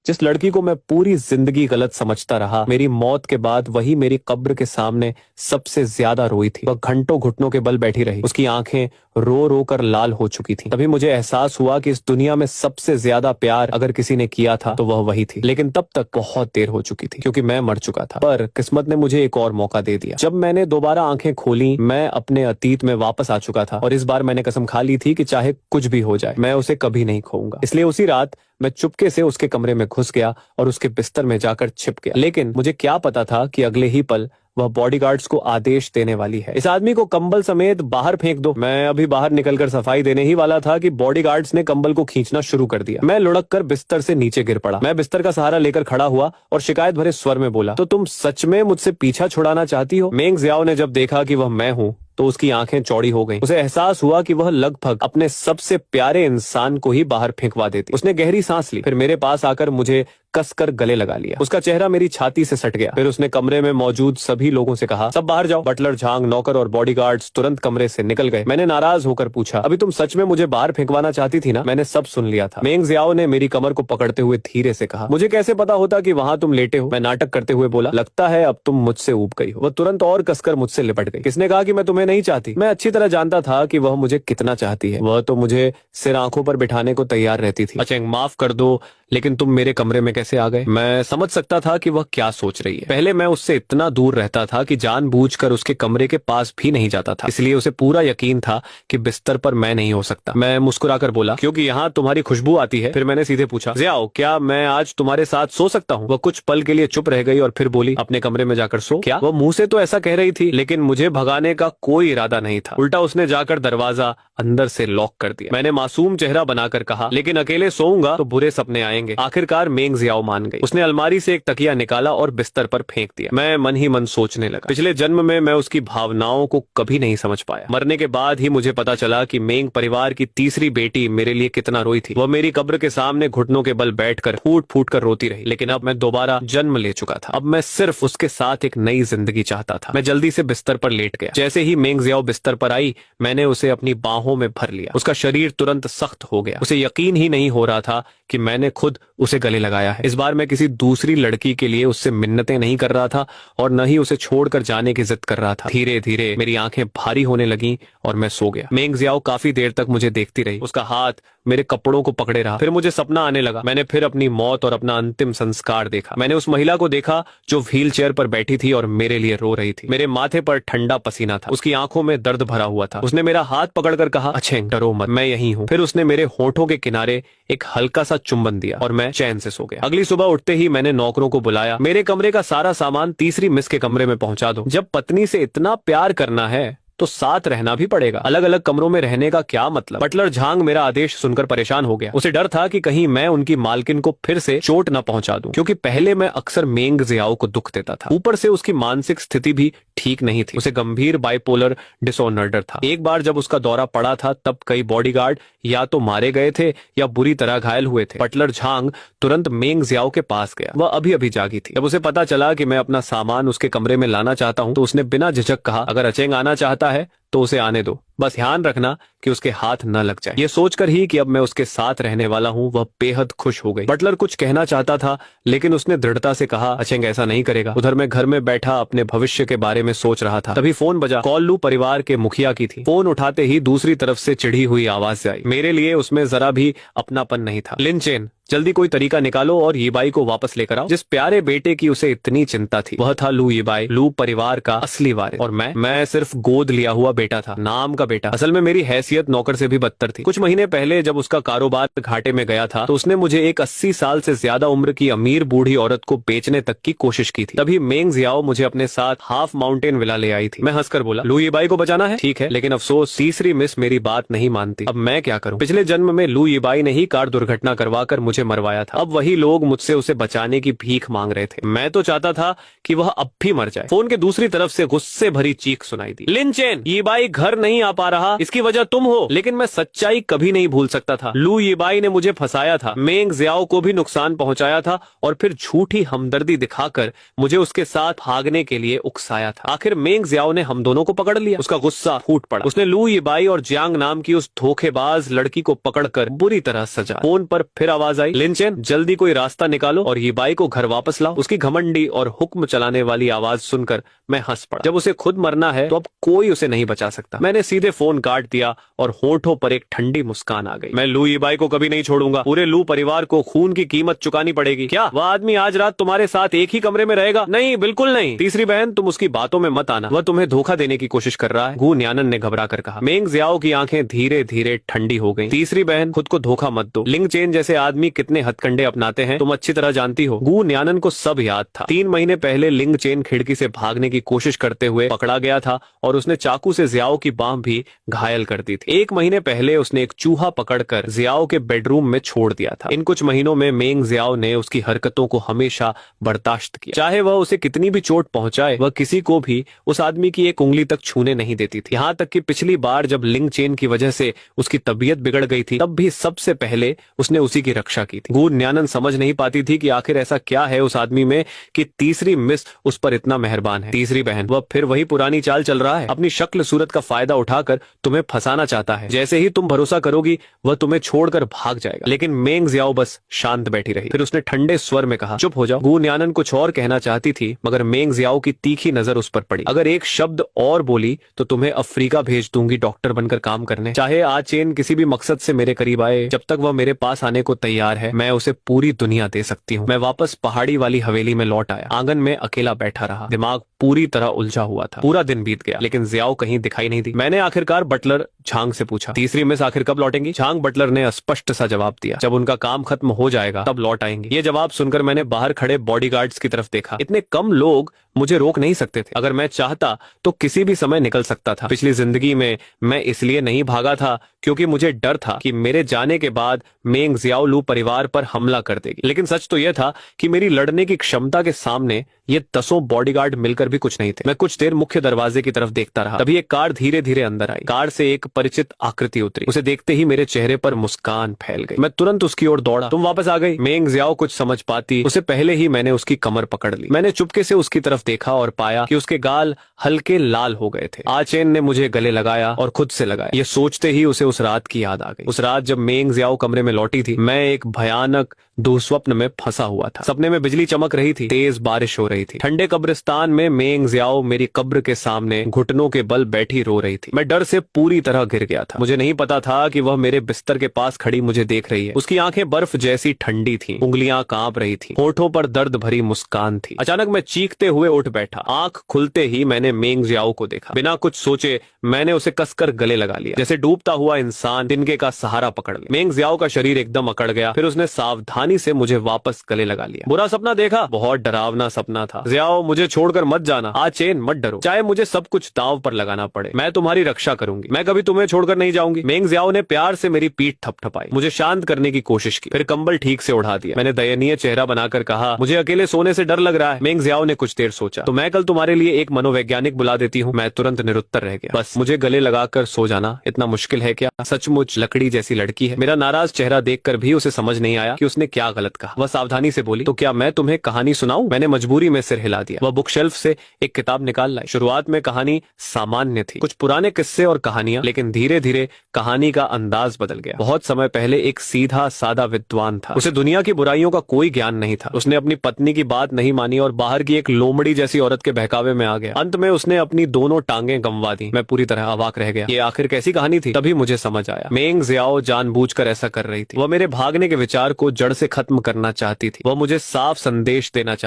जिस लड़की को मैं पूरी जिंदगी गलत समझता रहा, मेरी मौत के बाद वही मेरी कब्र के सामने सबसे ज्यादा रोई थी। वह घंटों घुटनों के बल बैठी रही, उसकी आंखें रो रो कर लाल हो चुकी थी। तभी मुझे एहसास हुआ कि इस दुनिया में सबसे ज्यादा प्यार अगर किसी ने किया था तो वह वही थी। लेकिन तब तक बहुत देर हो चुकी थी, क्योंकि मैं मर चुका था। पर किस्मत ने मुझे एक और मौका दे दिया। जब मैंने दोबारा आंखें खोली, मैं अपने अतीत में वापस आ चुका था, और इस बार मैंने कसम खा ली थी कि चाहे कुछ भी हो जाए, मैं उसे कभी नहीं खोऊंगा। इसलिए उसी रात मैं चुपके से उसके कमरे में घुस गया और उसके बिस्तर में जाकर छिप गया। लेकिन मुझे क्या पता था कि अगले ही पल वह बॉडीगार्ड्स को आदेश देने वाली है, इस आदमी को कंबल समेत बाहर फेंक दो। मैं अभी बाहर निकलकर सफाई देने ही वाला था कि बॉडीगार्ड्स ने कंबल को खींचना शुरू कर दिया। मैं लुढ़क कर बिस्तर से नीचे गिर पड़ा। मैं बिस्तर का सहारा लेकर खड़ा हुआ और शिकायत भरे स्वर में बोला, तो तुम सच में मुझसे पीछा छुड़ाना चाहती हो? मेंग जियाओ ने जब देखा कि वह मैं हूँ तो उसकी आंखें चौड़ी हो गईं। उसे एहसास हुआ कि वह लगभग अपने सबसे प्यारे इंसान को ही बाहर फेंकवा देती। उसने गहरी सांस ली, फिर मेरे पास आकर मुझे कसकर गले लगा लिया। उसका चेहरा मेरी छाती से सट गया। फिर उसने कमरे में मौजूद सभी लोगों से कहा, सब बाहर जाओ। बटलर, झांग, नौकर और बॉडीगार्ड्स तुरंत कमरे से निकल गए। मैंने नाराज होकर पूछा, अभी तुम सच में मुझे बाहर फेंकवाना चाहती थी ना? मैंने सब सुन लिया था। मेंग जियाओ ने मेरी कमर को पकड़ते हुए धीरे से कहा, मुझे कैसे पता होता कि वहां तुम लेटे हो? मैं नाटक करते हुए बोला, लगता है अब तुम मुझसे ऊब गई हो। वह तुरंत और कसकर मुझसे लिपट गई। किसने कहा कि मैं तुम्हें नहीं चाहती? मैं अच्छी तरह जानता था कि वह मुझे कितना चाहती है। वह तो मुझे सिर आंखों पर बिठाने को तैयार रहती थी। अचेंग, माफ कर दो, लेकिन तुम मेरे कमरे में कैसे आ गए? मैं समझ सकता था कि वह क्या सोच रही है। पहले मैं उससे इतना दूर रहता था कि जानबूझकर उसके कमरे के पास भी नहीं जाता था, इसलिए उसे पूरा यकीन था कि बिस्तर पर मैं नहीं हो सकता। मैं मुस्कुराकर बोला, क्योंकि यहाँ तुम्हारी खुशबू आती है। फिर मैंने सीधे पूछा, जियाओ, क्या मैं आज तुम्हारे साथ सो सकता हूँ? वह कुछ पल के लिए चुप रह गई और फिर बोली, अपने कमरे में जाकर सो। क्या? वह मुंह से तो ऐसा कह रही थी, लेकिन मुझे भगाने का कोई इरादा नहीं था। उल्टा उसने जाकर दरवाजा अंदर से लॉक कर दिया। मैंने मासूम चेहरा बनाकर कहा, लेकिन अकेले सोऊंगा तो बुरे सपने आएंगे। आखिरकार मेंग जियाओ मान गई। उसने अलमारी से एक तकिया निकाला और बिस्तर पर फेंक दिया। मैं मन ही मन सोचने लगा, पिछले जन्म में मैं उसकी भावनाओं को कभी नहीं समझ पाया। मरने के बाद ही मुझे पता चला कि मेंग परिवार की तीसरी बेटी मेरे लिए कितना रोई थी। वह मेरी कब्र के सामने घुटनों के बल बैठकर फूट फूट कर रोती रही। लेकिन अब मैं दोबारा जन्म ले चुका था। अब मैं सिर्फ उसके साथ एक नई जिंदगी चाहता था। मैं जल्दी से बिस्तर पर लेट गया। जैसे ही मेंग जियाओ बिस्तर पर आई, मैंने उसे अपनी बाहों में भर लिया। उसका शरीर तुरंत सख्त हो गया। उसे यकीन ही नहीं हो रहा था कि मैंने खुद उसे गले लगाया है। इस बार मैं किसी दूसरी लड़की के लिए उससे मिन्नतें नहीं कर रहा था और न ही उसे छोड़कर जाने की जिद कर रहा था। धीरे धीरे मेरी आंखें भारी होने लगीं और मैं सो गया। मेंग जियाओ काफी देर तक मुझे देखती रही। उसका हाथ मेरे कपड़ों को पकड़े रहा। फिर मुझे सपना आने लगा। मैंने फिर अपनी मौत और अपना अंतिम संस्कार देखा। मैंने उस महिला को देखा जो व्हील चेयर पर बैठी थी और मेरे लिए रो रही थी। मेरे माथे पर ठंडा पसीना था। उसकी आंखों में दर्द भरा हुआ था। उसने मेरा हाथ पकड़कर कहा, अछेंग, डरो मत, मैं यहीं हूँ। फिर उसने मेरे होठों के किनारे एक हल्का सा चुंबन दिया और मैं चैन से सो गया। अगली सुबह उठते ही मैंने नौकरों को बुलाया, मेरे कमरे का सारा सामान तीसरी मिस के कमरे में पहुंचा दो। जब पत्नी से इतना प्यार करना है तो साथ रहना भी पड़ेगा। अलग अलग कमरों में रहने का क्या मतलब? बटलर झांग मेरा आदेश सुनकर परेशान हो गया। उसे डर था कि कहीं मैं उनकी मालकिन को फिर से चोट न पहुंचा दूं, क्योंकि पहले मैं अक्सर मेंग जियाओ को दुख देता था। ऊपर से उसकी मानसिक स्थिति भी ठीक नहीं थी। उसे गंभीर बाइपोलर डिसऑर्डर था। एक बार जब उसका दौरा पड़ा था तब कई बॉडीगार्ड या तो मारे गए थे या बुरी तरह घायल हुए थे। बटलर झांग तुरंत मेंग जियाओ के पास गया। वह अभी अभी जागी थी। जब उसे पता चला कि मैं अपना सामान उसके कमरे में लाना चाहता हूं तो उसने बिना झिझक कहा, अगर अचेंग आना चाहता है तो उसे आने दो, बस ध्यान रखना कि उसके हाथ न लग जाए। ये सोचकर ही कि अब मैं उसके साथ रहने वाला हूँ, वह बेहद खुश हो गई। बटलर कुछ कहना चाहता था, लेकिन उसने दृढ़ता से कहा, अचेंग ऐसा नहीं करेगा। उधर मैं घर में बैठा अपने भविष्य के बारे में सोच रहा था। तभी फोन बजा। कॉल्लू परिवार के मुखिया की थी। फोन उठाते ही दूसरी तरफ से चिढ़ी हुई आवाज आई। मेरे लिए उसमें जरा भी अपनापन नहीं था। लिन चेन, जल्दी कोई तरीका निकालो और यीबाई को वापस लेकर आओ। जिस प्यारे बेटे की उसे इतनी चिंता थी वह था लू यीबाई, लू परिवार का असली वारिस। और मैं सिर्फ गोद लिया हुआ बेटा था, नाम का बेटा। असल में मेरी हैसियत नौकर से भी बदतर थी। कुछ महीने पहले जब उसका कारोबार घाटे में गया था तो उसने मुझे एक 80 साल से ज्यादा उम्र की अमीर बूढ़ी औरत को बेचने तक की कोशिश की थी। तभी मेंग जियाओ मुझे अपने साथ हाफ माउंटेन विला ले आई थी। मैं हंसकर बोला, लू यीबाई को बचाना है? ठीक है, लेकिन अफसोस तीसरी मिस मेरी बात नहीं मानती। अब मैं क्या करूं? पिछले जन्म में लू यीबाई ने ही कार दुर्घटना करवाकर मुझे मरवाया था। अब वही लोग मुझसे उसे बचाने की भीख मांग रहे थे। मैं तो चाहता था कि वह अब भी मर जाए। फोन के दूसरी तरफ से गुस्से भरी चीख सुनाई दी, लिन चेन, यीबाई बाई घर नहीं आ पा रहा, इसकी वजह तुम हो। लेकिन मैं सच्चाई कभी नहीं भूल सकता था। लू ये बाई ने मुझे फंसाया था, मेंग जियाओ को भी नुकसान पहुंचाया था और फिर झूठी हमदर्दी दिखाकर मुझे उसके साथ भागने के लिए उकसाया था। आखिर मेंग जियाओ ने हम दोनों को पकड़ लिया। उसका गुस्सा फूट पड़ा। उसने लू ये बाई और जियांग नाम की उस धोखेबाज लड़की को पकड़कर बुरी तरह सजा। फोन पर फिर आवाज आई, लिनचेन जल्दी कोई रास्ता निकालो और ये बाई को घर वापस लाओ। उसकी घमंडी और हुक्म चलाने वाली आवाज सुनकर मैं हंस पड़ा। जब उसे खुद मरना है तो अब कोई उसे नहीं बचा सकता। मैंने सीधे फोन काट दिया और होठों पर एक ठंडी मुस्कान आ गई। मैं लू ये बाई को कभी नहीं छोड़ूंगा। पूरे लू परिवार को खून की कीमत चुकानी पड़ेगी। क्या वह आदमी आज रात तुम्हारे साथ एक ही कमरे में रहेगा? नहीं, बिल्कुल नहीं। तीसरी बहन, तुम उसकी बातों में मत आना, वह तुम्हें धोखा देने की कोशिश कर रहा है, गु न्यानन ने घबरा कर कहा। मेंग जियाओ की आंखें धीरे धीरे ठंडी हो गईं। तीसरी बहन, खुद को धोखा मत दो। लिंग चेन जैसे आदमी कितने हथकंडे अपनाते हैं तुम अच्छी तरह जानती हो। गु न्यानन को सब याद था। 3 महीने पहले लिंग चेन खिड़की से भागने की कोशिश करते हुए पकड़ा गया था और उसने चाकू से जियाओ की बांह भी घायल कर दी थी। 1 महीने पहले उसने एक चूहा पकड़कर जियाओ के बेडरूम में छोड़ दिया था। इन कुछ महीनों में मेंग जियाओ ने उसकी हरकतों को हमेशा बर्दाश्त किया। चाहे वह उसे कितनी भी चोट पहुंचाए, वह किसी को भी उस आदमी की एक उंगली तक छूने नहीं देती थी। यहाँ तक कि पिछली बार जब लिंग चेन की वजह से उसकी तबीयत बिगड़ गई थी, तब भी सबसे पहले उसने उसी की रक्षा की थी। गु न्यानन समझ नहीं पाती थी कि आखिर ऐसा क्या है उस आदमी में कि तीसरी मिस उस पर इतना मेहरबान है। तीसरी बहन, वह फिर वही पुरानी चाल चल रहा है। अपनी शक्ल सूरत का फायदा उठाकर तुम्हें फंसाना चाहता है। जैसे ही तुम भरोसा करोगी वह तुम्हें छोड़कर भाग जाएगा। लेकिन मेंग जियाओ बस शांत बैठी रही। फिर उसने ठंडे स्वर में कहा, चुप हो जाओ। गु न्यानन कुछ और कहना चाहती थी मगर मेंग जियाओ की तीखी नजर उस पर पड़ी। अगर एक शब्द और बोली तो तुम्हें अफ्रीका भेज दूंगी डॉक्टर बनकर काम करने। चाहे आज चेन किसी भी मकसद से मेरे करीब आए, जब तक वह मेरे पास आने को तैयार है मैं उसे पूरी दुनिया दे सकती हूँ। मैं वापस पहाड़ी वाली हवेली में लौट आया। आंगन में अकेला बैठा रहा। दिमाग पूरी तरह उलझा हुआ था। पूरा दिन बीत गया लेकिन जियाओ कहीं दिखाई नहीं दी। मैंने आखिरकार बटलर झांग से पूछा, तीसरी मिस आखिर कब लौटेंगी? झांग बटलर ने स्पष्ट सा जवाब दिया, जब उनका काम खत्म हो जाएगा तब लौट आएंगी। ये जवाब सुनकर मैंने बाहर खड़े बॉडीगार्ड्स की तरफ देखा। इतने कम लोग मुझे रोक नहीं सकते थे। अगर मैं चाहता तो किसी भी समय निकल सकता था। पिछली जिंदगी में मैं इसलिए नहीं भागा था क्योंकि मुझे डर था कि मेरे जाने के बाद मेंग जियाओ लू परिवार पर हमला कर देगी। लेकिन सच तो यह था कि मेरी लड़ने की क्षमता के सामने ये 10 बॉडीगार्ड मिलकर भी कुछ नहीं थे। मैं कुछ देर मुख्य दरवाजे की तरफ देखता रहा। तभी एक कार धीरे धीरे अंदर आई। कार से एक परिचित आकृति उतरी। उसे देखते ही मेरे चेहरे पर मुस्कान फैल गई। मैं तुरंत उसकी ओर दौड़ा। तुम वापस आ गई। मेंग जियाओ कुछ समझ पाती उसे पहले ही मैंने उसकी कमर पकड़ ली। मैंने चुपके से उसकी तरफ देखा और पाया कि उसके गाल हल्के लाल हो गए थे। आचेन ने मुझे गले लगाया और खुद से लगाया। ये सोचते ही उसे उस रात की याद आ गई। उस रात जब मेंग जियाओ कमरे में लौटी थी, मैं एक भयानक दुःस्वप्न में फंसा हुआ था। सपने में बिजली चमक रही थी, तेज बारिश हो रही थी। ठंडे कब्रिस्तान में मेंग जियाओ मेरी कब्र के सामने घुटनों के बल बैठी रो रही थी। मैं डर से पूरी तरह गिर गया था। मुझे नहीं पता था कि वह मेरे बिस्तर के पास खड़ी मुझे देख रही है। उसकी आंखें बर्फ जैसी ठंडी थीं, उंगलियां कांप रही थीं, होठों पर दर्द भरी मुस्कान थी। अचानक मैं चीखते हुए उठ बैठा। आंख खुलते ही मैंने मेंग जियाओ को देखा। बिना कुछ सोचे मैंने उसे कसकर गले लगा लिया, जैसे डूबता हुआ इंसान तिनके का सहारा पकड़ ले। मेंग जियाओ का शरीर एकदम अकड़ गया। फिर उसने सावधानी से मुझे वापस गले लगा लिया। बुरा सपना देखा? बहुत डरावना सपना था। जियाओ, मुझे छोड़कर मत जाना। आज चेन, मत डरो। चाहे मुझे सब कुछ दांव पर लगाना पड़े, मैं तुम्हारी रक्षा करूंगी। मैं कभी तुम्हें छोड़कर नहीं जाऊंगी। मेंग जियाओ ने प्यार से मेरी पीठ थपथपाई, मुझे शांत करने की कोशिश की, फिर कंबल ठीक से उड़ा दिया। मैंने दयनीय चेहरा बनाकर कहा, मुझे अकेले सोने से डर लग रहा है। मेंग जियाओ ने कुछ देर सोचा, तो मैं कल तुम्हारे लिए एक मनोवैज्ञानिक बुला देती हूँ। मैं तुरंत निरुत्तर रह गया। बस मुझे गले लगाकर सो जाना इतना मुश्किल है क्या? सचमुच लकड़ी जैसी लड़की है। मेरा नाराज चेहरा देखकर भी उसे समझ नहीं आया कि उसने क्या गलत कहा। वह सावधानी से बोली, तो क्या मैं तुम्हें कहानी सुनाऊं? मैंने मजबूरी में सिर हिला दिया। वह बुक शेल्फ से एक किताब निकाल लाई। शुरुआत में कहानी सामान्य थी, कुछ पुराने किस्से और कहानियां, लेकिन धीरे धीरे कहानी का अंदाज बदल गया। बहुत समय पहले एक सीधा सादा विद्वान था। उसे दुनिया की बुराइयों का कोई ज्ञान नहीं था। उसने अपनी पत्नी की बात नहीं मानी और बाहर की एक लोमड़ी जैसी औरत के बहकावे में आ गया। अंत में उसने अपनी दोनों टांगें गंवा दी। मैं पूरी तरह अवाक रह गया। ये आखिर कैसी कहानी थी? तभी मुझे समझ आया, मेंग जियाओ जानबूझकर ऐसा कर रही थी। वह मेरे भागने के विचार को जड़ से खत्म करना चाहती थी। वह मुझे साफ संदेश देना चाहती